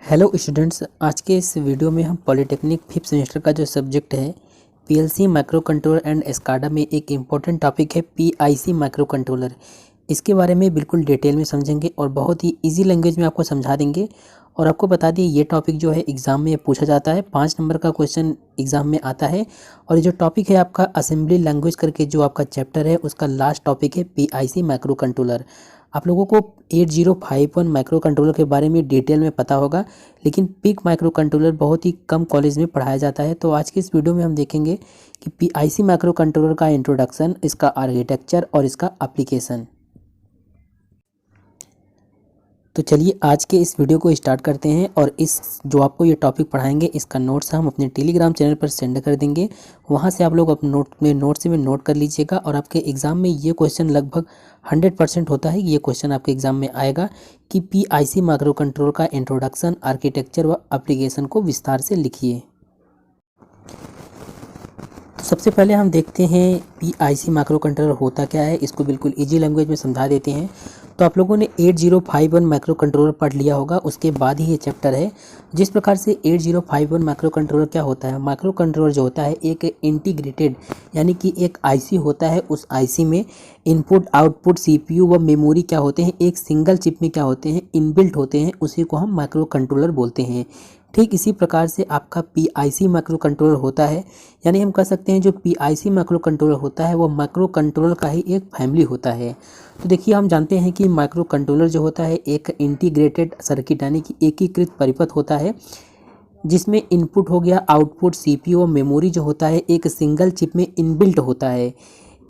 Hello students, आज के इस वीडियो में हम पॉलिटेक्निक फिफ्थ सेमेस्टर का जो सब्जेक्ट है PLC micro controller and Escada में एक इम्पॉर्टेंट टॉपिक है पीआईसी माइक्रो कंट्रोलर। इसके बारे में बिल्कुल डिटेल में समझेंगे और बहुत ही इजी लैंग्वेज में आपको समझा देंगे। और आपको बता दिए ये टॉपिक जो है एग्ज़ाम में पूछा जाता है, 5 नंबर का क्वेश्चन एग्ज़ाम में आता है। और ये जो टॉपिक है आपका असेंबली लैंग्वेज करके जो आपका चैप्टर है उसका लास्ट टॉपिक है पीआईसी माइक्रो कंट्रोलर। आप लोगों को 8051 माइक्रो कंट्रोलर के बारे में डिटेल में पता होगा, लेकिन पिक माइक्रो कंट्रोलर बहुत ही कम कॉलेज में पढ़ाया जाता है। तो आज की इस वीडियो में हम देखेंगे कि पीआईसी माइक्रो कंट्रोलर का इंट्रोडक्शन, इसका आर्किटेक्चर और इसका एप्लीकेशन। तो चलिए आज के इस वीडियो को स्टार्ट करते हैं। और इस जो आपको ये टॉपिक पढ़ाएंगे इसका नोट्स हम अपने टेलीग्राम चैनल पर सेंड कर देंगे। वहाँ से आप लोग अपने नोट्स में नोट कर लीजिएगा। और आपके एग्ज़ाम में ये क्वेश्चन लगभग 100% होता है, ये क्वेश्चन आपके एग्ज़ाम में आएगा कि पीआईसी माइक्रो कंट्रोलर का इंट्रोडक्शन, आर्किटेक्चर व एप्लीकेशन को विस्तार से लिखिए। तो सबसे पहले हम देखते हैं पीआईसी माइक्रो कंट्रोलर होता क्या है, इसको बिल्कुल इजी लैंग्वेज में समझा देते हैं। तो आप लोगों ने 8051 माइक्रो कंट्रोलर पढ़ लिया होगा, उसके बाद ही ये चैप्टर है। जिस प्रकार से 8051 माइक्रो कंट्रोलर क्या होता है, माइक्रो कंट्रोलर जो होता है एक इंटीग्रेटेड यानी कि एक आईसी होता है। उस आईसी में इनपुट आउटपुट सीपीयू व मेमोरी क्या होते हैं, एक सिंगल चिप में क्या होते हैं, इनबिल्ट होते हैं, उसी को हम माइक्रो कंट्रोलर बोलते हैं। ठीक इसी प्रकार से आपका पीआईसी माइक्रो कंट्रोलर होता है, यानी हम कह सकते हैं जो पीआईसी माइक्रो कंट्रोलर होता है वो माइक्रो कंट्रोलर का ही एक फैमिली होता है। तो देखिए, हम जानते हैं कि माइक्रो कंट्रोलर जो होता है एक इंटीग्रेटेड सर्किट यानी कि एकीकृत परिपथ होता है, जिसमें इनपुट हो गया, आउटपुट सीपीयू और मेमोरी जो होता है एक सिंगल चिप में इनबिल्ट होता है।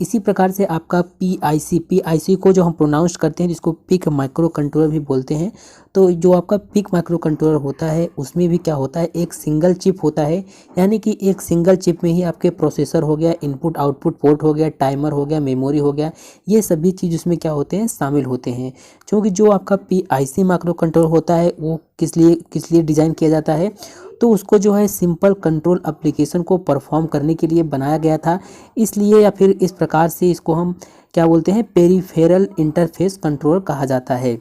इसी प्रकार से आपका पीआईसी को जो हम प्रोनाउंस करते हैं जिसको पिक माइक्रो कंट्रोलर भी बोलते हैं। तो जो आपका पिक माइक्रो कंट्रोलर होता है उसमें भी क्या होता है, एक सिंगल चिप होता है, यानी कि एक सिंगल चिप में ही आपके प्रोसेसर हो गया, इनपुट आउटपुट पोर्ट हो गया, टाइमर हो गया, मेमोरी हो गया, ये सभी चीज़ उसमें क्या होते हैं, शामिल होते हैं। क्योंकि जो आपका पीआईसी माइक्रो कंट्रोलर होता है वो किस लिए डिज़ाइन किया जाता है, तो उसको जो है सिंपल कंट्रोल एप्लीकेशन को परफॉर्म करने के लिए बनाया गया था, इसलिए या फिर इस प्रकार से इसको हम क्या बोलते हैं, पेरिफेरल इंटरफेस कंट्रोलर कहा जाता है।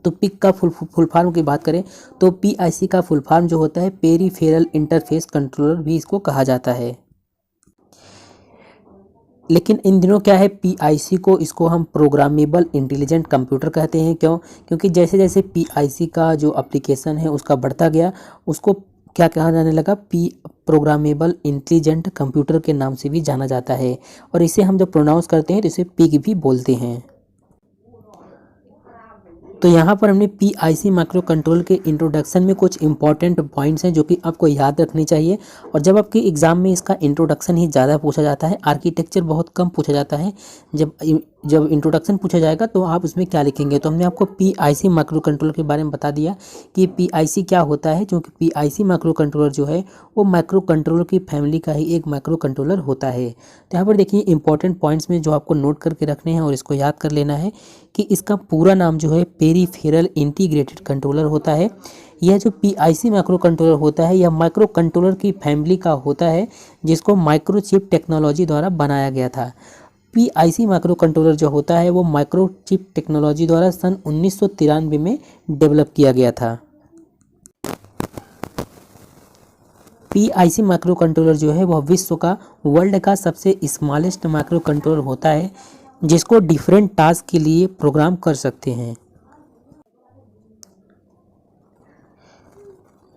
तो पिक का फुल फॉर्म की बात करें तो पीआईसी का फुल फॉर्म जो होता है पेरिफेरल इंटरफेस कंट्रोलर भी इसको कहा जाता है। लेकिन इन दिनों क्या है, पीआईसी को इसको हम प्रोग्रामेबल इंटेलिजेंट कंप्यूटर कहते हैं। क्यों? क्योंकि जैसे जैसे पीआईसी का जो एप्लीकेशन है उसका बढ़ता गया, उसको क्या कहा जाने लगा, प्रोग्रामेबल इंटेलिजेंट कंप्यूटर के नाम से भी जाना जाता है। और इसे हम जब प्रोनाउंस करते हैं तो इसे पिग भी बोलते हैं। तो यहाँ पर हमने पीआईसी माइक्रो कंट्रोल के इंट्रोडक्शन में कुछ इंपॉर्टेंट पॉइंट्स हैं जो कि आपको याद रखनी चाहिए। और जब आपके एग्ज़ाम में इसका इंट्रोडक्शन ही ज़्यादा पूछा जाता है, आर्किटेक्चर बहुत कम पूछा जाता है। जब इंट्रोडक्शन पूछा जाएगा तो आप उसमें क्या लिखेंगे। तो हमने आपको पीआईसी माइक्रो कंट्रोलर के बारे में बता दिया कि पीआईसी क्या होता है, क्योंकि पीआईसी माइक्रो कंट्रोलर जो है वो माइक्रो कंट्रोलर की फैमिली का ही एक माइक्रो कंट्रोलर होता है। तो यहाँ पर देखिए इंपॉर्टेंट पॉइंट्स में जो आपको नोट करके रखने हैं और इसको याद कर लेना है कि इसका पूरा नाम जो है पेरिफेरल इंटीग्रेटेड कंट्रोलर होता है। यह जो पीआईसी माइक्रो कंट्रोलर होता है यह माइक्रो कंट्रोलर की फैमिली का होता है, जिसको माइक्रोचिप टेक्नोलॉजी द्वारा बनाया गया था। पीआईसी माइक्रो कंट्रोलर जो होता है वो माइक्रोचिप टेक्नोलॉजी द्वारा सन 1993 में डेवलप किया गया था। पीआईसी माइक्रो कंट्रोलर जो है वह विश्व का, वर्ल्ड का सबसे स्मॉलेस्ट माइक्रो कंट्रोलर होता है, जिसको डिफरेंट टास्क के लिए प्रोग्राम कर सकते हैं।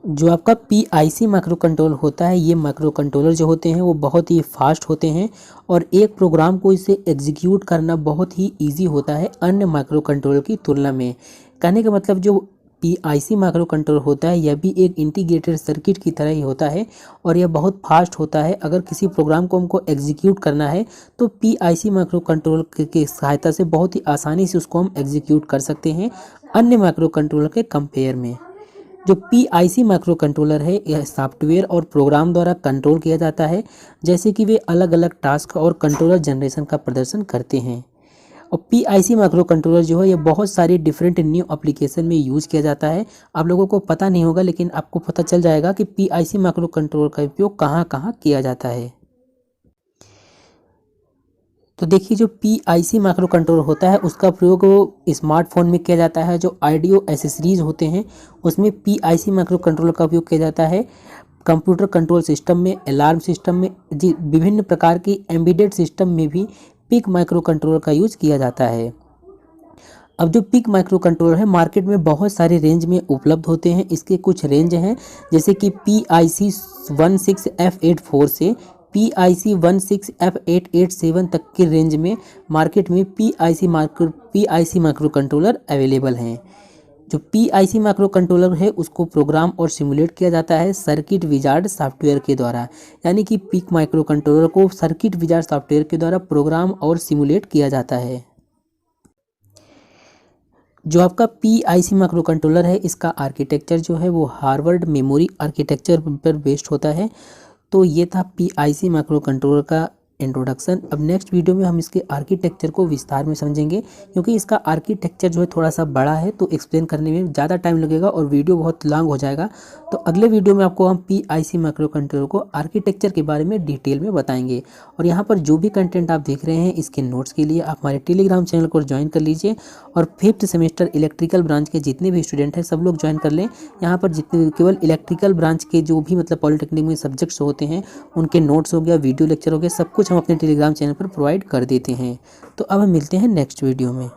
जो आपका पीआईसी माइक्रो कंट्रोलर होता है, ये माइक्रो कंट्रोलर जो होते हैं वो बहुत ही फास्ट होते हैं और एक प्रोग्राम को इसे एग्जीक्यूट करना बहुत ही इजी होता है अन्य माइक्रो कंट्रोलर की तुलना में। कहने का मतलब जो पीआईसी माइक्रो कंट्रोलर होता है यह भी एक इंटीग्रेटेड सर्किट की तरह ही होता है और यह बहुत फास्ट होता है। अगर किसी प्रोग्राम को हमको एग्जीक्यूट करना है तो पीआईसी माइक्रो कंट्रोलर की सहायता से बहुत ही आसानी से उसको हम एग्जीक्यूट कर सकते हैं अन्य माइक्रो कंट्रोलर के कंपेयर में। जो पीआईसी माइक्रो कंट्रोलर है यह सॉफ्टवेयर और प्रोग्राम द्वारा कंट्रोल किया जाता है, जैसे कि वे अलग अलग टास्क और कंट्रोलर जनरेशन का प्रदर्शन करते हैं। और पीआईसी माइक्रो कंट्रोलर जो है ये बहुत सारी डिफरेंट न्यू एप्लीकेशन में यूज़ किया जाता है। आप लोगों को पता नहीं होगा, लेकिन आपको पता चल जाएगा कि पीआईसी माइक्रो कंट्रोलर का उपयोग कहाँ कहाँ किया जाता है। तो देखिए जो PIC माइक्रो कंट्रोलर होता है उसका प्रयोग स्मार्टफोन में किया जाता है। जो ऑडियो एसेसरीज होते हैं उसमें PIC माइक्रो कंट्रोलर का उपयोग किया जाता है। कंप्यूटर कंट्रोल सिस्टम में, अलार्म सिस्टम में, जी विभिन्न प्रकार की एम्बेडेड सिस्टम में भी पिक माइक्रो कंट्रोलर का यूज किया जाता है। अब जो पिक माइक्रो कंट्रोलर है मार्केट में बहुत सारे रेंज में उपलब्ध होते हैं। इसके कुछ रेंज हैं जैसे कि PIC 16F84 से PIC 16F887 तक के रेंज में मार्केट में PIC माइक्रो कंट्रोलर अवेलेबल हैं। जो PIC माइक्रो कंट्रोलर है उसको प्रोग्राम और सिमुलेट किया जाता है सर्किट विजार्ड सॉफ्टवेयर के द्वारा, यानी कि पिक माइक्रो कंट्रोलर को सर्किट विजार्ड सॉफ्टवेयर के द्वारा प्रोग्राम और सिमुलेट किया जाता है। जो आपका PIC माइक्रो कंट्रोलर है इसका आर्किटेक्चर जो है वो हार्वर्ड मेमोरी आर्किटेक्चर पर बेस्ड होता है। तो ये था PIC माइक्रो कंट्रोलर का इंट्रोडक्शन। अब नेक्स्ट वीडियो में हम इसके आर्किटेक्चर को विस्तार में समझेंगे, क्योंकि इसका आर्किटेक्चर जो है थोड़ा सा बड़ा है तो एक्सप्लेन करने में ज़्यादा टाइम लगेगा और वीडियो बहुत लॉन्ग हो जाएगा। तो अगले वीडियो में आपको हम PIC माइक्रो कंट्रोलर को आर्किटेक्चर के बारे में डिटेल में बताएंगे। और यहाँ पर जो भी कंटेंट आप देख रहे हैं इसके नोट्स के लिए आप हमारे टेलीग्राम चैनल को ज्वाइन कर लीजिए और 5th सेमेस्टर इलेक्ट्रिकल ब्रांच के जितने भी स्टूडेंट हैं सब लोग ज्वाइन कर लें। यहाँ पर जितने केवल इलेक्ट्रिकल ब्रांच के जो भी मतलब पॉलिटेक्निक में सब्जेक्ट्स होते हैं उनके नोट्स हो गया, वीडियो लेक्चर हो गया, सब कुछ हम अपने टेलीग्राम चैनल पर प्रोवाइड कर देते हैं। तो अब हम मिलते हैं नेक्स्ट वीडियो में।